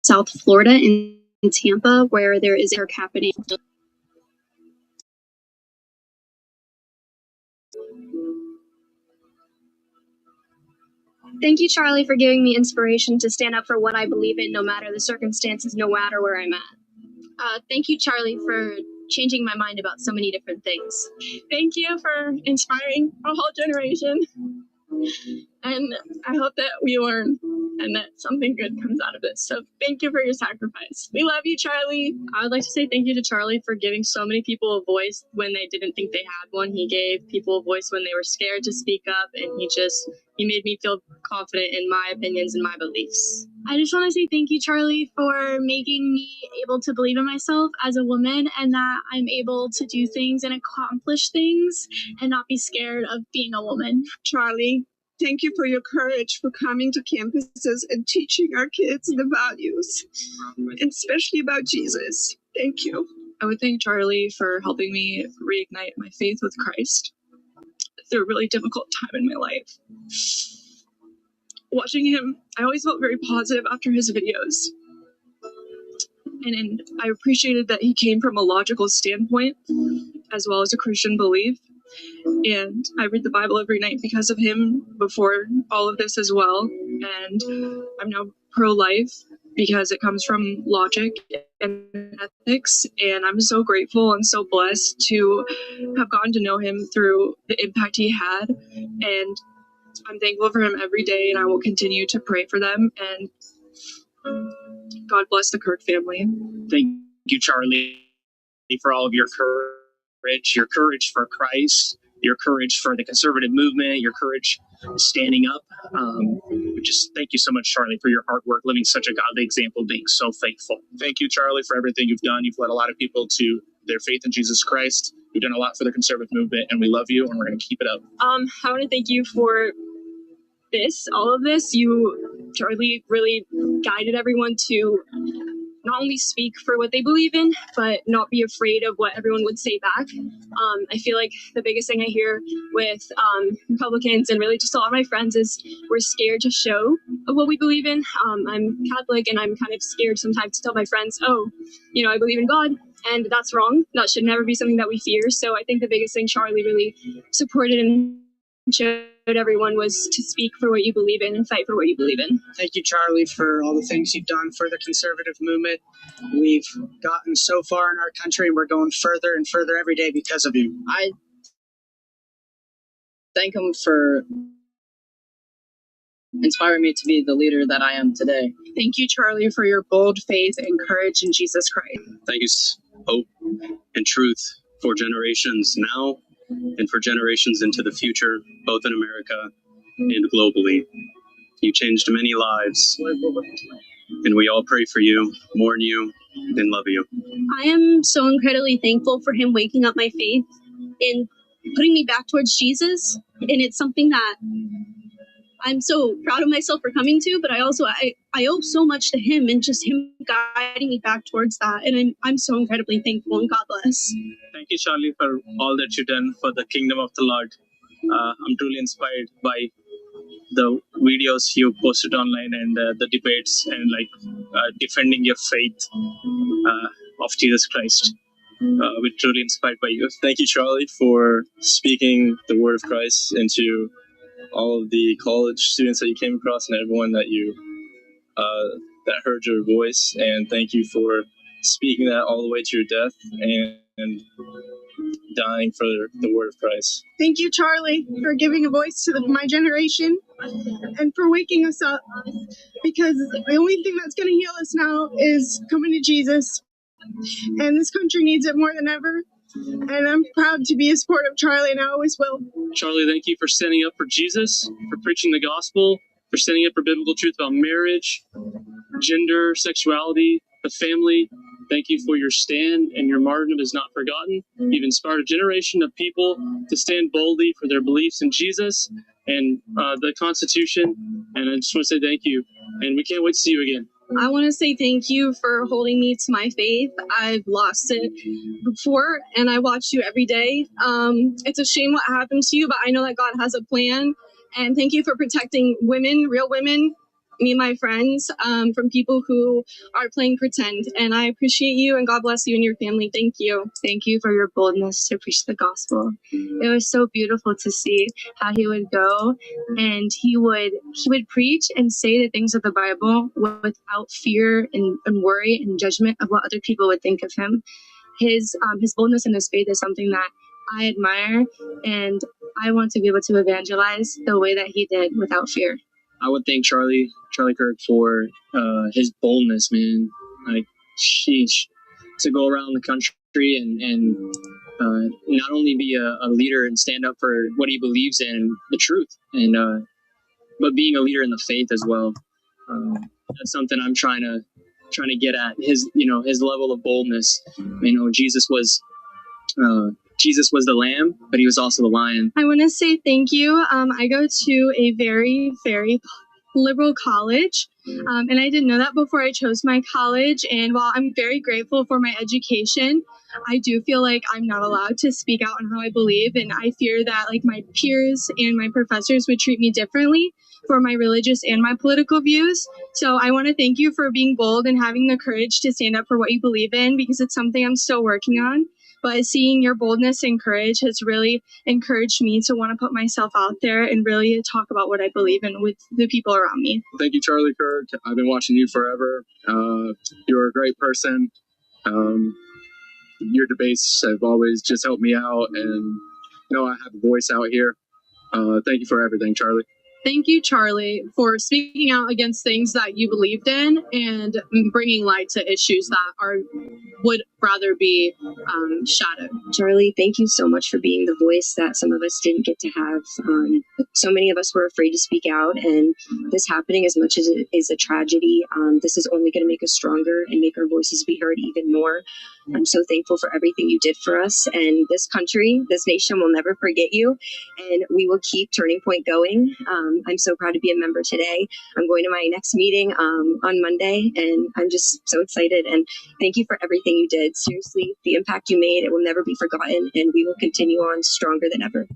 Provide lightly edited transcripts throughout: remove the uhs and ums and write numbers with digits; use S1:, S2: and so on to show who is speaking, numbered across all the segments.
S1: South Florida in Tampa, where there is a happening. Thank you, Charlie, for giving me inspiration to stand up for what I believe in, no matter the circumstances, no matter where I'm at. Thank you, Charlie, for changing my mind about so many different things.
S2: Thank you for inspiring a whole generation. And I hope that we learn and that something good comes out of this. So thank you for your sacrifice. We love you, Charlie.
S3: I would like to say thank you to Charlie for giving so many people a voice when they didn't think they had one. He gave people a voice when they were scared to speak up, and he made me feel confident in my opinions and my beliefs.
S4: I just want to say thank you, Charlie, for making me able to believe in myself as a woman, and that I'm able to do things and accomplish things and not be scared of being a woman.
S5: Charlie, thank you for your courage for coming to campuses and teaching our kids the values, and especially about Jesus. Thank you.
S2: I would thank Charlie for helping me reignite my faith with Christ through a really difficult time in my life. Watching him, I always felt very positive after his videos. And I appreciated that he came from a logical standpoint as well as a Christian belief. And I read the Bible every night because of him before all of this as well. And I'm now pro-life because it comes from logic and ethics. And I'm so grateful and so blessed to have gotten to know him through the impact he had. And I'm thankful for him every day, and I will continue to pray for them. And God bless the Kirk family.
S6: Thank you, Charlie, for all of your courage for Christ, your courage for the conservative movement, your courage standing up. Just thank you so much, Charlie, for your hard work, living such a godly example, being so faithful.
S7: Thank you, Charlie, for everything you've done. You've led a lot of people to their faith in Jesus Christ. You've done a lot for the conservative movement, and we love you, and we're going to keep it up.
S2: I want to thank you for all of this. You, Charlie, really guided everyone to not only speak for what they believe in, but not be afraid of what everyone would say back. I feel like the biggest thing I hear with Republicans and really just a lot of my friends is we're scared to show what we believe in. I'm Catholic, and I'm kind of scared sometimes to tell my friends, I believe in God, and that's wrong. That should never be something that we fear. So I think the biggest thing Charlie really supported and showed everyone was to speak for what you believe in and fight for what you believe in.
S8: Thank you, Charlie, for all the things you've done for the conservative movement. We've gotten so far in our country, and we're going further and further every day because of you.
S3: I thank him for inspiring me to be the leader that I am today.
S2: Thank you, Charlie, for your bold faith and courage in Jesus Christ.
S9: Thank you, hope and truth for generations now and for generations into the future, both in America and globally. You changed many lives, and we all pray for you, mourn you, and love you.
S1: I am so incredibly thankful for him waking up my faith and putting me back towards Jesus. And it's something that I'm so proud of myself for coming to, but I owe so much to him and just him guiding me back towards that. And I'm so incredibly thankful, and God bless.
S6: Thank you, Charlie, for all that you've done for the kingdom of the Lord. I'm truly inspired by the videos you posted online and the debates and defending your faith of Jesus Christ. We're truly inspired by you.
S9: Thank you, Charlie, for speaking the word of Christ into all of the college students that you came across and everyone that that heard your voice. And thank you for speaking that all the way to your death and dying for the word of Christ.
S5: Thank you, Charlie, for giving a voice to my generation and for waking us up, because the only thing that's going to heal us now is coming to Jesus, and this country needs it more than ever. And I'm proud to be a supporter of Charlie, and I always will.
S6: Charlie, thank you for standing up for Jesus, for preaching the gospel, for standing up for biblical truth about marriage, gender, sexuality, the family. Thank you for your stand, and your martyrdom is not forgotten. You've inspired a generation of people to stand boldly for their beliefs in Jesus and the Constitution. And I just want to say thank you, and we can't wait to see you again.
S1: I want to say thank you for holding me to my faith. I've lost it before, and I watch you every day. It's a shame what happened to you, but I know that God has a plan. And thank you for protecting women, real women, me and my friends from people who are playing pretend. And I appreciate you, and God bless you and your family. Thank you.
S3: Thank you for your boldness to preach the gospel. It was so beautiful to see how he would go and he would preach and say the things of the Bible without fear and worry and judgment of what other people would think of him. His boldness and his faith is something that I admire, and I want to be able to evangelize the way that he did without fear.
S10: I would thank Charlie Kirk for his boldness, man. Like, sheesh, to go around the country and not only be a leader and stand up for what he believes in, the truth, and but being a leader in the faith as well. That's something I'm trying to get at. His level of boldness. Jesus was the lamb, but he was also the lion.
S1: I want to say thank you. I go to a very, very liberal college, and I didn't know that before I chose my college. And while I'm very grateful for my education, I do feel like I'm not allowed to speak out on how I believe, and I fear that like my peers and my professors would treat me differently for my religious and my political views. So I want to thank you for being bold and having the courage to stand up for what you believe in, because it's something I'm still working on. But seeing your boldness and courage has really encouraged me to want to put myself out there and really talk about what I believe in with the people around me.
S11: Thank you, Charlie Kirk. I've been watching you forever. You're a great person. Your debates have always just helped me out, and I have a voice out here. Thank you for everything, Charlie.
S12: Thank you, Charlie, for speaking out against things that you believed in and bringing light to issues that would rather be shadowed.
S3: Charlie, thank you so much for being the voice that some of us didn't get to have. So many of us were afraid to speak out, and this happening, as much as it is a tragedy, this is only going to make us stronger and make our voices be heard even more. I'm so thankful for everything you did for us, and this country, this nation will never forget you, and we will keep Turning Point going. I'm so proud to be a member today. I'm going to my next meeting on Monday, and I'm just so excited, and thank you for everything you did. Seriously, the impact you made, it will never be forgotten, and we will continue on stronger than ever.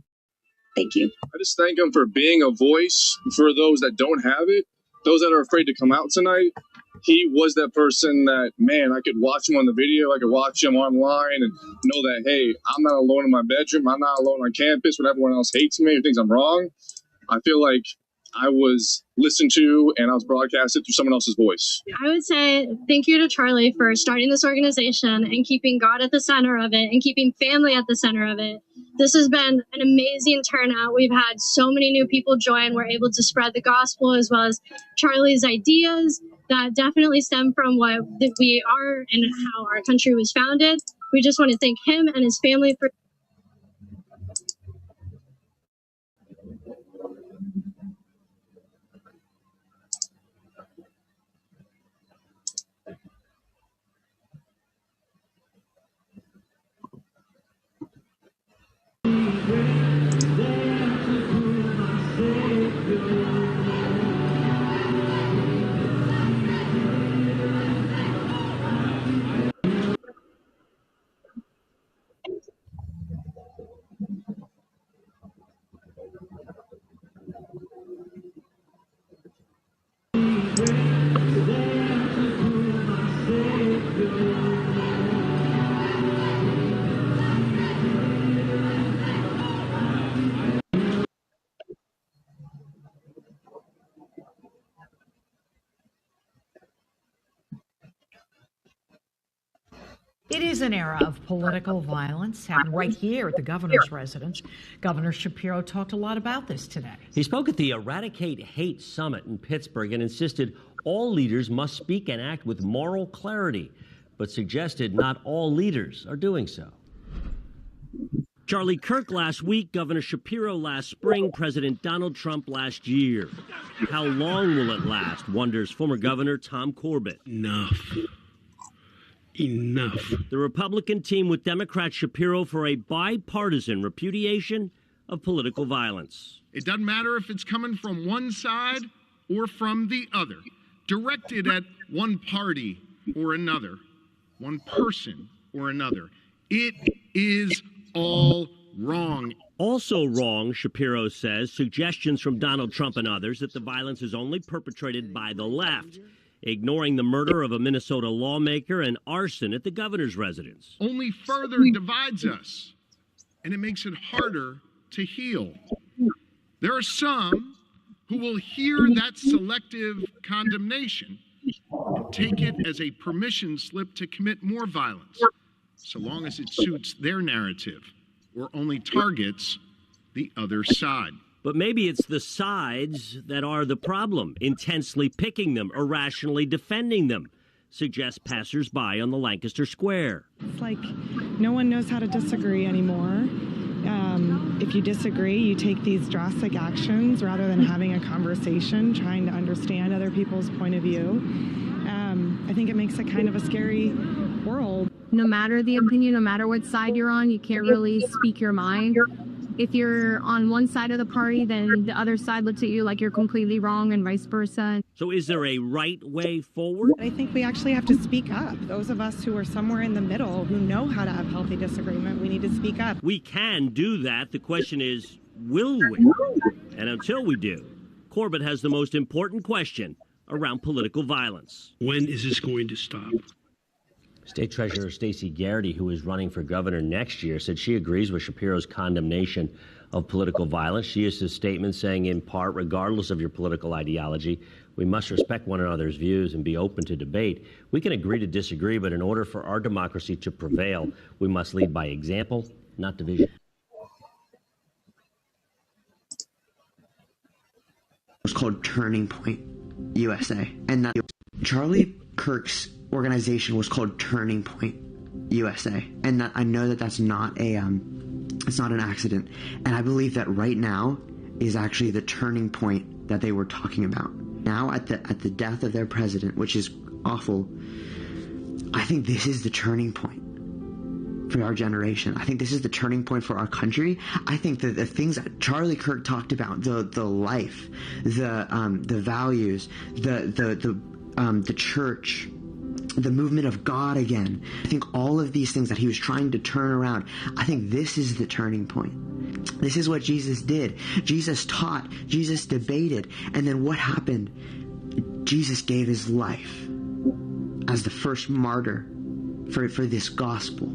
S3: Thank you.
S11: I just thank him for being a voice for those that don't have it, those that are afraid to come out tonight. He was that person that, man, I could watch him on the video, I could watch him online and know that, hey, I'm not alone in my bedroom, I'm not alone on campus when everyone else hates me or thinks I'm wrong. I feel like I was listened to and I was broadcasted through someone else's voice.
S1: I would say thank you to Charlie for starting this organization and keeping God at the center of it and keeping family at the center of it. This has been an amazing turnout. We've had so many new people join. We're able to spread the gospel, as well as Charlie's ideas that definitely stem from what we are and how our country was founded. We just want to thank him and his family for
S13: It is an era of political violence, happened right here at the governor's residence. Governor Shapiro talked a lot about this today.
S14: He spoke at the Eradicate Hate Summit in Pittsburgh and insisted all leaders must speak and act with moral clarity, but suggested not all leaders are doing so. Charlie Kirk last week, Governor Shapiro last spring, President Donald Trump last year. How long will it last, wonders former Governor Tom Corbett. Enough. The Republican team with Democrat Shapiro for a bipartisan repudiation of political violence.
S15: It doesn't matter if it's coming from one side or from the other, directed at one party or another, one person or another. It is all wrong.
S14: Also wrong, Shapiro says, suggestions from Donald Trump and others that the violence is only perpetrated by the left, ignoring the murder of a Minnesota lawmaker and arson at the governor's residence.
S15: Only further divides us, and it makes it harder to heal. There are some who will hear that selective condemnation and take it as a permission slip to commit more violence, so long as it suits their narrative or only targets the other side.
S14: But maybe it's the sides that are the problem, intensely picking them, irrationally defending them, suggests passersby on the Lancaster Square.
S16: It's like no one knows how to disagree anymore. If you disagree, you take these drastic actions rather than having a conversation, trying to understand other people's point of view. I think it makes it kind of a scary world.
S17: No matter the opinion, no matter what side you're on, you can't really speak your mind. If you're on one side of the party, then the other side looks at you like you're completely wrong and vice versa.
S14: So is there a right way forward?
S16: I think we actually have to speak up. Those of us who are somewhere in the middle, who know how to have healthy disagreement, we need to speak up.
S14: We can do that. The question is, will we? And until we do, Corbett has the most important question around political violence.
S18: When is this going to stop?
S14: State Treasurer Stacey Garrity, who is running for governor next year, said she agrees with Shapiro's condemnation of political violence. She issued a statement saying, in part, regardless of your political ideology, we must respect one another's views and be open to debate. We can agree to disagree, but in order for our democracy to prevail, we must lead by example, not division.
S19: It was called Turning Point USA, and that Charlie Kirks organization was called Turning Point USA, and that I know that that's not a it's not an accident, and I believe that right now is actually the turning point that they were talking about. Now at the death of their president, which is awful, I think this is the turning point for our generation. I think this is the turning point for our country. I think that the things that Charlie Kirk talked about, the life, the values, the church, the movement of God again. I think all of these things that he was trying to turn around, I think this is the turning point. This is what Jesus did. Jesus taught, Jesus debated, and then what happened? Jesus gave his life as the first martyr for this gospel.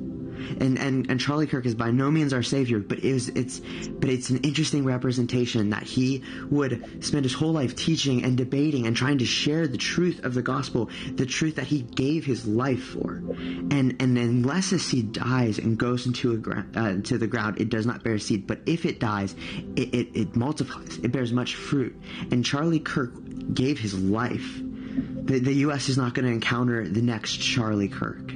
S19: And Charlie Kirk is by no means our savior, but it's an interesting representation that he would spend his whole life teaching and debating and trying to share the truth of the gospel, the truth that he gave his life for. And unless a seed dies and goes into the ground, it does not bear seed. But if it dies, it multiplies. It bears much fruit. And Charlie Kirk gave his life. The U.S. is not going to encounter the next Charlie Kirk.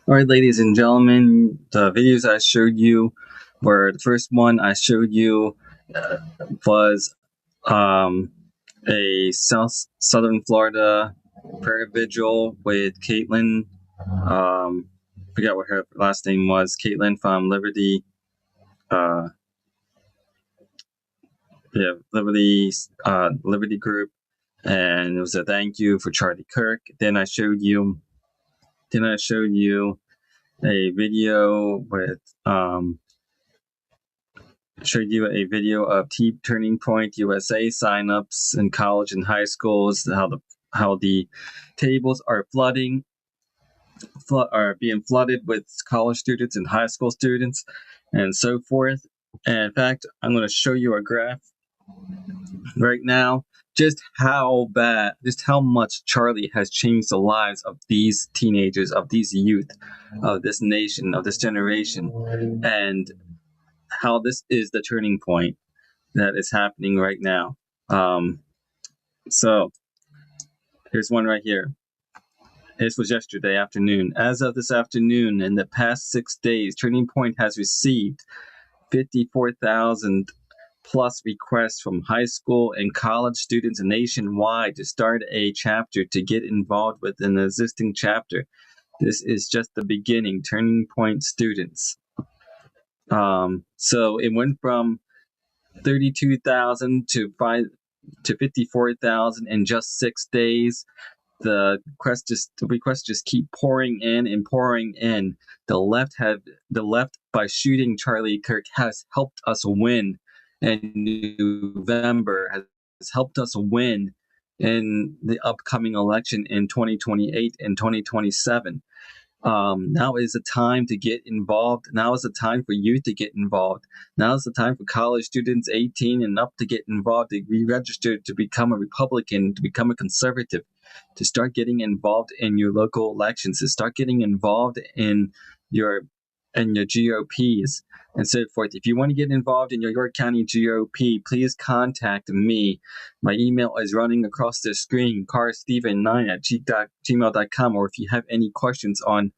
S20: All right, ladies and gentlemen, the videos I showed you were, the first one I showed you was a Southern Florida prayer vigil with Caitlin. Forget what her last name was. Caitlin from Liberty. Liberty Group, and it was a thank you for Charlie Kirk. Then I showed you a video with of Turning Point USA signups in college and high schools, how the tables are being flooded with college students and high school students and so forth. And in fact, I'm going to show you a graph right now, just how much Charlie has changed the lives of these teenagers, of these youth, of this nation, of this generation, and how this is the turning point that is happening right now. So here's one right here. This was yesterday afternoon. As of this afternoon, in the past 6 days, Turning Point has received 54,000 plus requests from high school and college students nationwide to start a chapter to get involved with an existing chapter. This is just the beginning. Turning Point students. So it went from 32,000 to 54,000 in just 6 days. The requests just keep pouring in and pouring in. The left, by shooting Charlie Kirk, has helped us win in November, has helped us win in the upcoming election in 2028 and 2027. Now is the time to get involved. Now is the time for youth to get involved. Now is the time for college students 18 and up to get involved, to re-register, to become a Republican, to become a conservative, to start getting involved in your local elections, to start getting involved in your GOPs and so forth. If you want to get involved in your York County GOP, please contact me. My email is running across the screen, carsteven9@gmail.com. Or if you have any questions on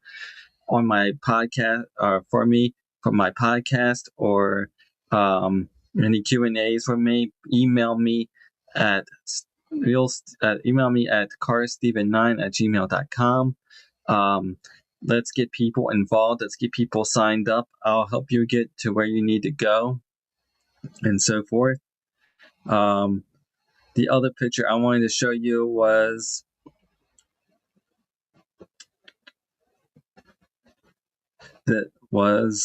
S20: my podcast, for my podcast, or any Q&As for me, email me at carsteven9@gmail.com. Let's get people involved. Let's get people signed up. I'll help you get to where you need to go and so forth. The other picture I wanted to show you was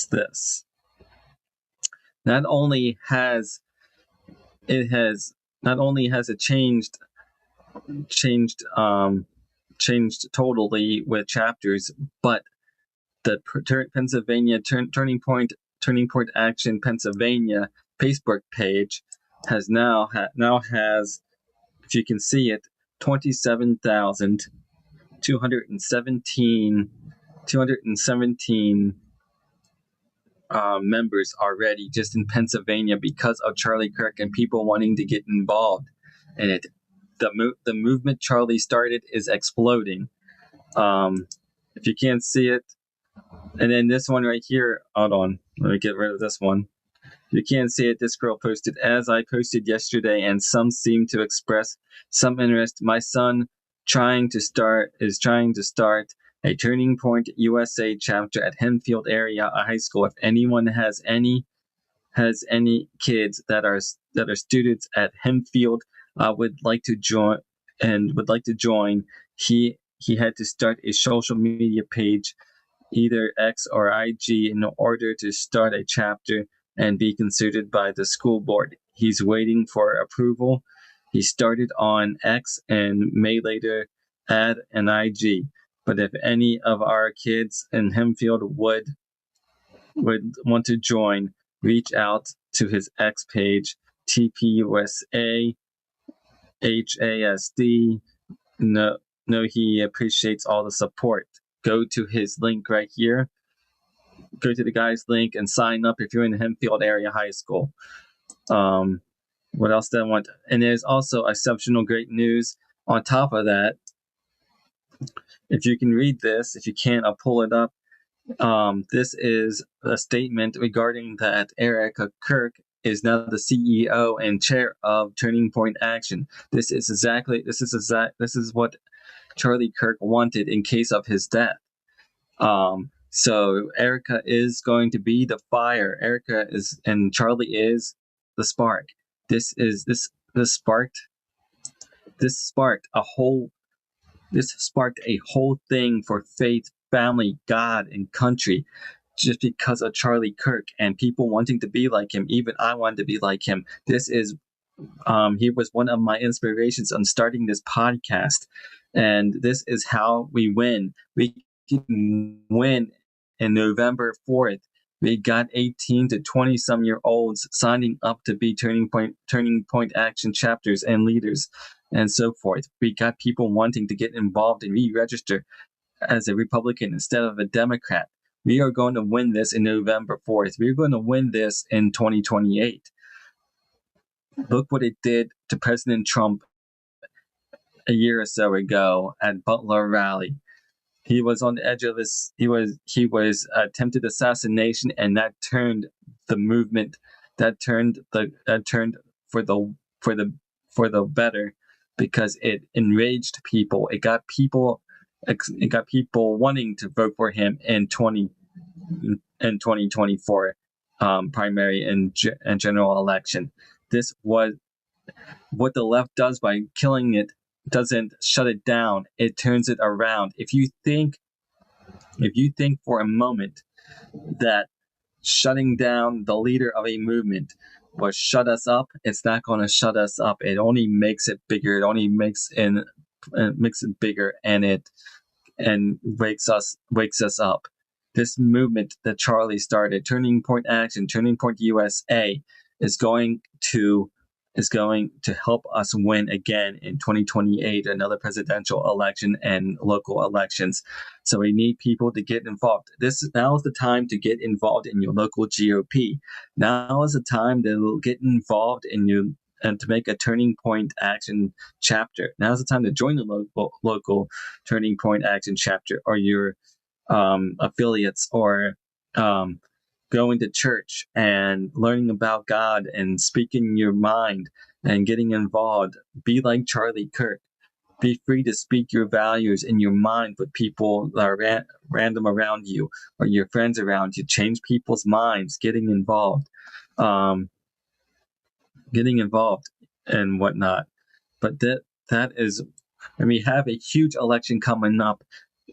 S20: this. Not only has it changed totally with chapters, but the Pennsylvania Turning Point Action Pennsylvania Facebook page has now has, if you can see it, 217 members already just in Pennsylvania because of Charlie Kirk and people wanting to get involved in it. The movement Charlie started is exploding. If you can't see it, and then this one right here, hold on, let me get rid of this one. You can't see it. This girl posted, as I posted yesterday, and some seem to express some interest. My son is trying to start a Turning Point USA chapter at Hempfield Area High School. If anyone has any kids that are students at Hempfield, would like to join, he had to start a social media page, either X or IG, in order to start a chapter and be considered by the school board. He's waiting for approval. He started on X and may later add an IG. But if any of our kids in Hempfield would want to join, reach out to his X page, TPUSA HASD. No, he appreciates all the support. Go to his link right here. Go to the guy's link and sign up if you're in the Hempfield Area High School. What else do I want? And there's also exceptional great news on top of that. If you can read this, if you can't, I'll pull it up. This is a statement regarding that Erica Kirk is now the CEO and chair of Turning Point Action. This is what Charlie Kirk wanted in case of his death. So Erica is going to be the fire. Erica is, and Charlie is the spark. This sparked a whole thing for faith, family, God, and country, just because of Charlie Kirk and people wanting to be like him. Even I wanted to be like him. He was one of my inspirations on starting this podcast, and this is how we win. We can win. In November 4th, we got 18 to 20-some-year-olds signing up to be Turning Point Action chapters and leaders and so forth. We got people wanting to get involved and re-register as a Republican instead of a Democrat. We are going to win this in November 4th. We're going to win this in 2028. Look what it did to President Trump a year or so ago at Butler Rally. He was on the edge of this. He was attempted assassination, and that turned the movement that turned for the better, because it enraged people. It got people wanting to vote for him in 2024 primary and general election. This was what the left does by killing it. Doesn't shut it down, it turns it around. If you think for a moment that shutting down the leader of a movement will shut us up, it's not going to shut us up. It only makes it bigger. It only makes it bigger, and wakes us up. This movement that Charlie started, Turning Point Action, Turning Point USA, is going to help us win again in 2028, another presidential election and local elections. So we need people to get involved. Now is the time to get involved in your local GOP. Now is the time to get involved and to make a Turning Point Action chapter. Now is the time to join the local Turning Point Action chapter, or your affiliates, or going to church and learning about God and speaking your mind and getting involved. Be like Charlie Kirk. Be free to speak your values in your mind with people that are random around you or your friends around you. Change people's minds, getting involved and whatnot. But that is, and we have a huge election coming up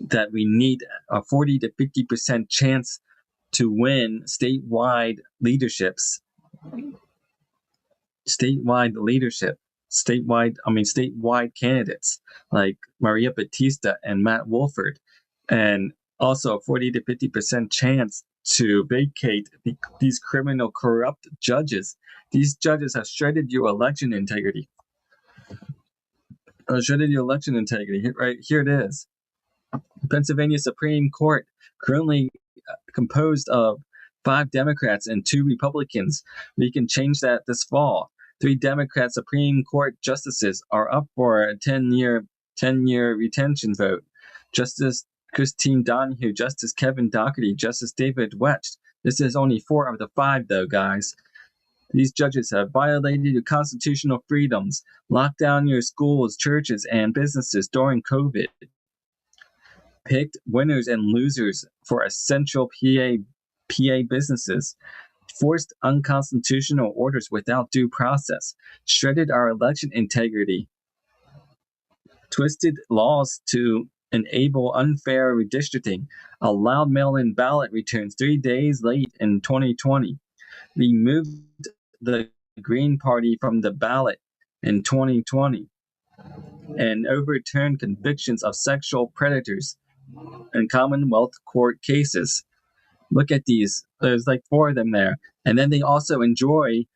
S20: that we need a 40 to 50% chance to win statewide candidates like Maria Batista and Matt Wolford, and also a 40 to 50% chance to vacate these criminal, corrupt judges. These judges have shredded your election integrity. Right here it is. Pennsylvania Supreme Court, currently composed of 5 Democrats and 2 Republicans. We can change that this fall. 3 Democrat Supreme Court justices are up for a 10-year retention vote. Justice Christine Donahue, Justice Kevin Doherty, Justice David Wetch. This is only 4 of the 5, though, guys. These judges have violated your constitutional freedoms, locked down your schools, churches, and businesses during COVID, picked winners and losers for essential PA businesses, forced unconstitutional orders without due process, shredded our election integrity, twisted laws to enable unfair redistricting, allowed mail-in ballot returns 3 days late in 2020, removed the Green Party from the ballot in 2020, and overturned convictions of sexual predators in Commonwealth court cases. Look at these. There's like 4 of them there. And then they also enjoy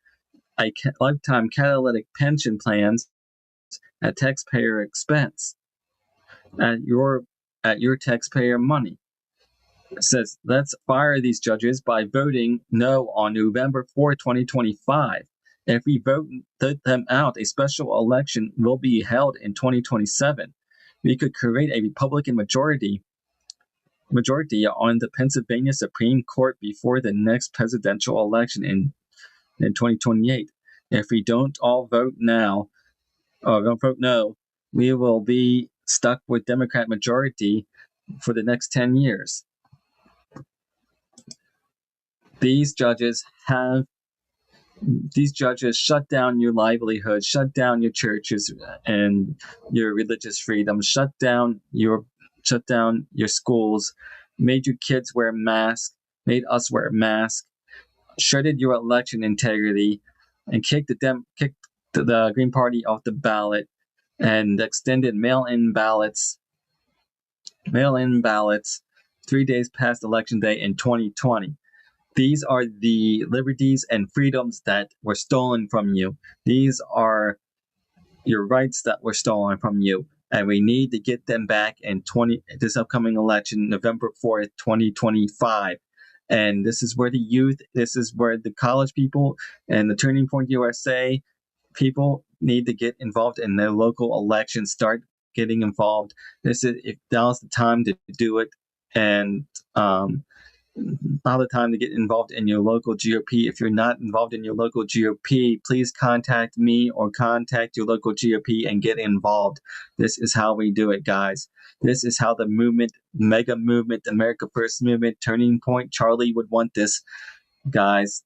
S20: a lifetime catalytic pension plans at taxpayer expense, at your taxpayer money. It says, let's fire these judges by voting no on November 4, 2025. If we vote them out, a special election will be held in 2027. We could create a Republican majority on the Pennsylvania Supreme Court before the next presidential election in 2028. If we don't all vote now, or don't vote no, we will be stuck with Democrat majority for the next 10 years. These judges shut down your livelihood, shut down your churches and your religious freedom, shut down your schools, made your kids wear masks, made us wear masks, shredded your election integrity, and kicked the Green Party off the ballot, and extended mail-in ballots 3 days past Election Day in 2020. These are the liberties and freedoms that were stolen from you. These are your rights that were stolen from you. And we need to get them back in this upcoming election, November 4th, 2025. And this is where the youth, this is where the college people and the Turning Point USA people need to get involved in their local elections. Start getting involved. Now's the time to do it. And now the time to get involved in your local GOP. If you're not involved in your local GOP, please contact me or contact your local GOP and get involved. This is how we do it, guys. This is how the movement, mega movement, America First movement, Turning Point, Charlie would want this, guys.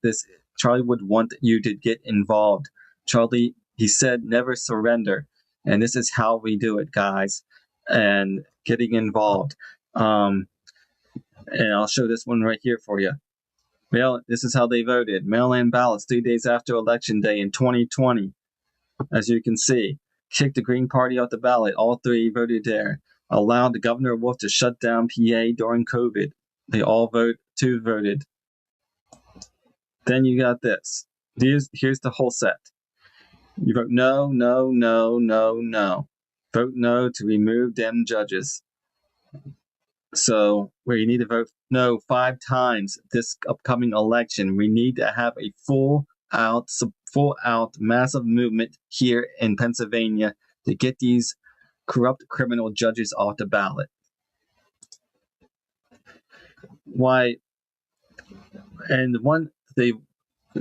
S20: Charlie would want you to get involved. Charlie, he said, never surrender. And this is how we do it, guys. And getting involved. And I'll show this one right here for you. This is how they voted. Mail-in ballots 3 days after Election Day in 2020. As you can see, kicked the Green Party off the ballot. All three voted there. Allowed Governor Wolf to shut down PA during COVID. They all voted. Then you got this. Here's the whole set. You vote no, no, no, no, no. Vote no to remove them judges. So we need to vote no 5 times this upcoming election. We need to have a full out massive movement here in Pennsylvania to get these corrupt criminal judges off the ballot. Why? And one they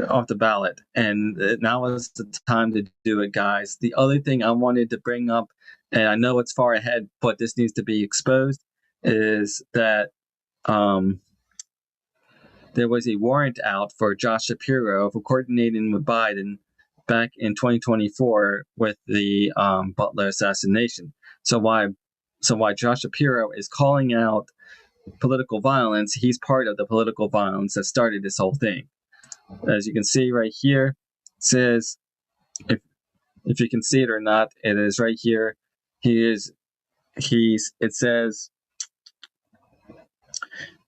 S20: off the ballot, and now is the time to do it, guys. The other thing I wanted to bring up, and I know it's far ahead, but this needs to be exposed, is that there was a warrant out for Josh Shapiro for coordinating with Biden back in 2024 with the Butler assassination. So why Josh Shapiro is calling out political violence, he's part of the political violence that started this whole thing. As you can see right here, it says, if you can see it or not, it is right here. It says,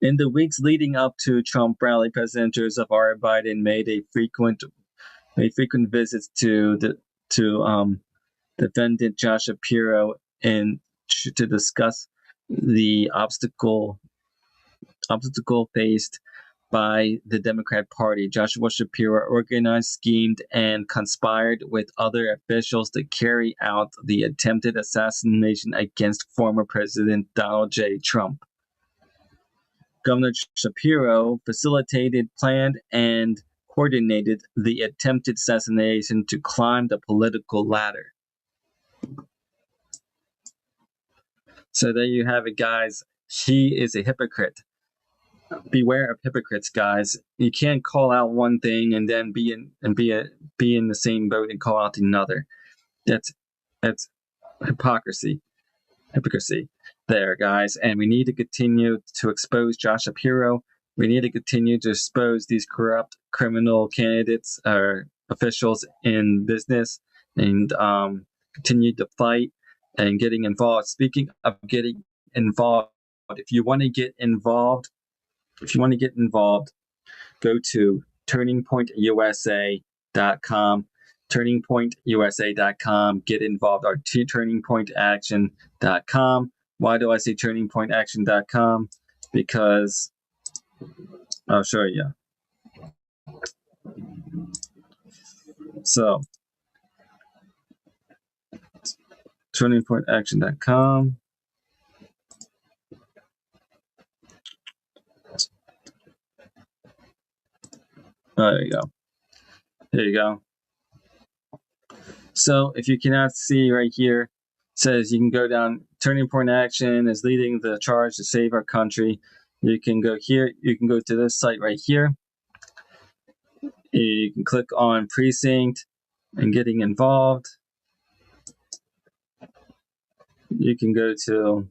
S20: in the weeks leading up to Trump rally, President Joseph R. Biden made frequent visits to defendant Josh Shapiro and to discuss the obstacle faced by the Democrat Party. Joshua Shapiro organized, schemed, and conspired with other officials to carry out the attempted assassination against former President Donald J. Trump. Governor Shapiro facilitated, planned, and coordinated the attempted assassination to climb the political ladder. So there you have it, guys. He is a hypocrite. Beware of hypocrites, guys. You can't call out one thing and then be in the same boat and call out another. That's hypocrisy there, guys. And we need to continue to expose Josh Shapiro. We need to continue to expose these corrupt criminal candidates or officials in business, and continue to fight and getting involved. Speaking of getting involved, if you want to get involved, go to turningpointusa.com. turningpointusa.com. Get involved. Or turningpointaction.com. Why do I say turningpointaction.com? Because I'll show you. So, turningpointaction.com. Oh, there you go. There you go. So if you cannot see right here, it says you can go down. Turning Point Action is leading the charge to save our country. You can go here. You can go to this site right here. You can click on Precinct and getting involved. You can go to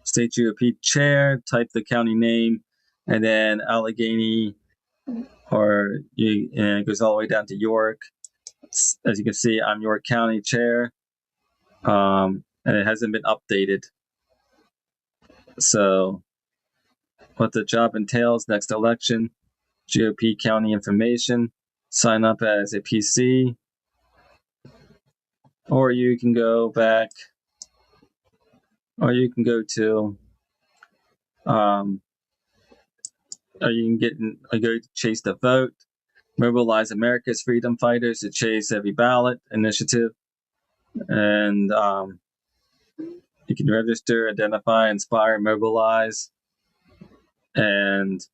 S20: State GOP Chair, type the county name, and then Allegheny, and it goes all the way down to York. As you can see, I'm York County Chair, and it hasn't been updated. So, what the job entails: next election, GOP county information, sign up as a PC, or you can go back, or you can go to, or you can go to Chase the Vote, mobilize America's freedom fighters to chase every ballot initiative, and you can register, identify, inspire, mobilize, and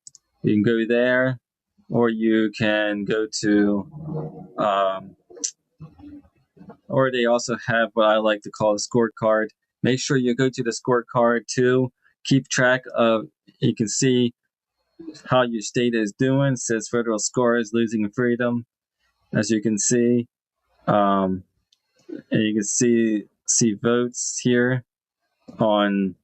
S20: you can go there, or you can go to, or they also have what I like to call a scorecard. Make sure you go to the scorecard too. Keep track of, you can see how your state is doing. It says federal scores, losing freedom, as you can see. And you can see votes here on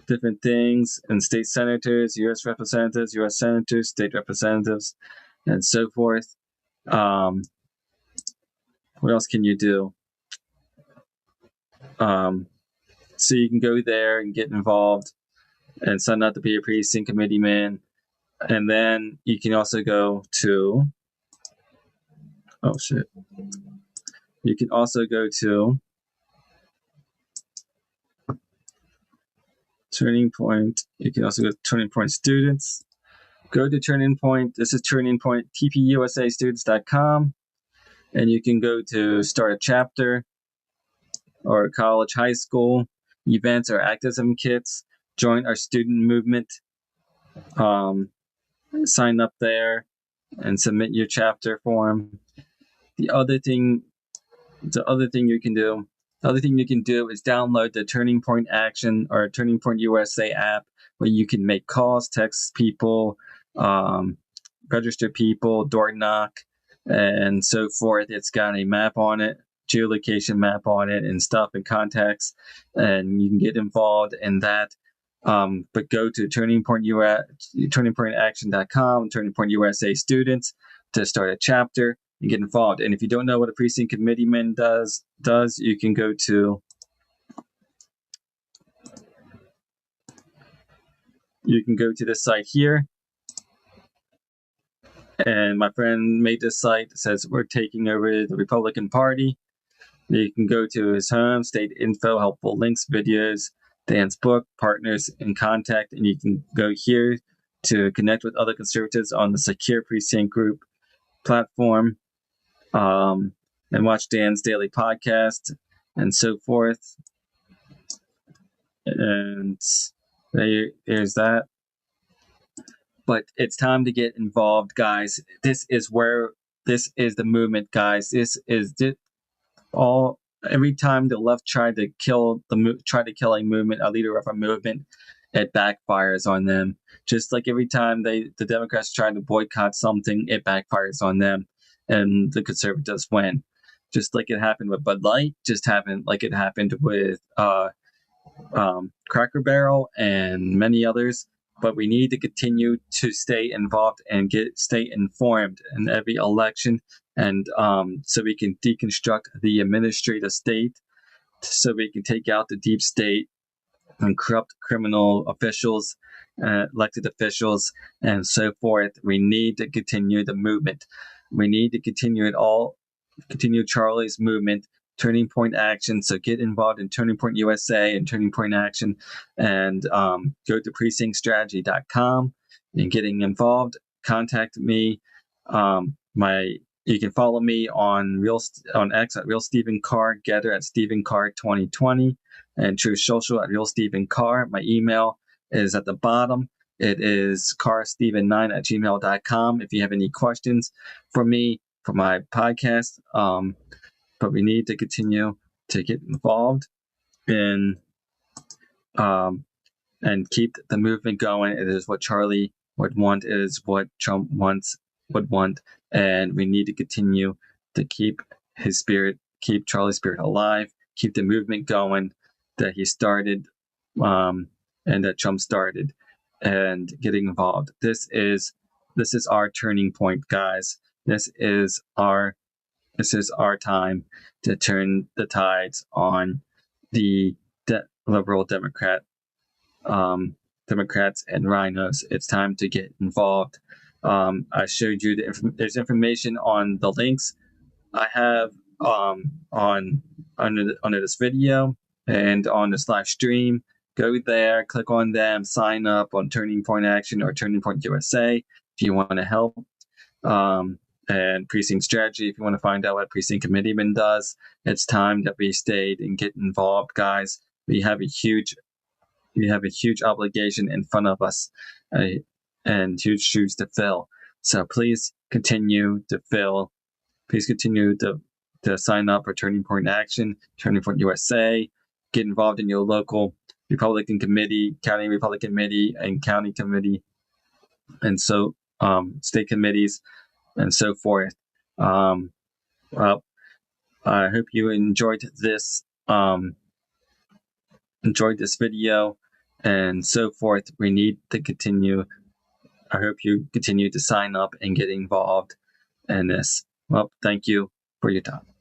S20: different things, and state senators, U.S. representatives, U.S. senators, state representatives, and so forth. What else can you do? So you can go there and get involved and sign up to be a precinct committeeman. And then you can also go to, you can also go to Turning Point. You can also go to Turning Point Students. Go to Turning Point. This is Turning Point, TPUSAstudents.com. And you can go to start a chapter or college, high school, events or activism kits. Join our student movement. Sign up there and submit your chapter form. The other thing you can do is download the Turning Point Action or Turning Point USA app, where you can make calls, text people, register people, door knock, and so forth. It's got a map on it, geolocation map on it, and stuff, and contacts, and you can get involved in that. But go to turningpointaction.com, Turning Point USA Students, to start a chapter and get involved. And if you don't know what a precinct committeeman does, you can go to this site here. And my friend made this site that says we're taking over the Republican Party. You can go to his home, state info, helpful links, videos, Dan's book, partners, and contact. And you can go here to connect with other conservatives on the Secure Precinct Group platform, and watch Dan's daily podcast and so forth. And there's that. But it's time to get involved, guys. This is the movement, guys. Every time the left tried to kill a movement, a leader of a movement, it backfires on them. Just like every time the Democrats try to boycott something, it backfires on them, and the conservatives win. Just like it happened with Bud Light, like it happened with Cracker Barrel and many others. But we need to continue to stay involved and stay informed in every election, and so we can deconstruct the administrative state, so we can take out the deep state and corrupt criminal officials, elected officials, and so forth. We need to continue the movement. We need to continue Charlie's movement, Turning Point Action. So get involved in Turning Point USA and Turning Point Action, and go to precinctstrategy.com and getting involved. Contact me. You can follow me on X at Real Stephen Carr, Getter at Stephen Carr 2020, and True Social at Real Stephen Carr. My email is at the bottom. It is carstephen9@gmail.com if you have any questions for me for my podcast. But we need to continue to get involved and keep the movement going. It is what Charlie would want. It is what Trump would want. And we need to continue to keep Charlie's spirit alive, keep the movement going that he started, and that Trump started, and getting involved. This is our turning point, guys. This is our time to turn the tides on the liberal Democrats and rhinos. It's time to get involved. I showed you there's information on the links I have under this video and on this live stream. Go there, click on them, sign up on Turning Point Action or Turning Point USA if you want to help. And Precinct Strategy if you want to find out what Precinct Committeeman does. It's time that we stayed and get involved, guys. We have a huge obligation in front of us. and huge shoes to fill. So please continue to fill. Please continue to sign up for Turning Point Action, Turning Point USA. Get involved in your local Republican committee, county Republican committee, and county committee, and so state committees, and so forth. Well, I hope you enjoyed this video, and so forth. We need to continue. I hope you continue to sign up and get involved in this. Well, thank you for your time.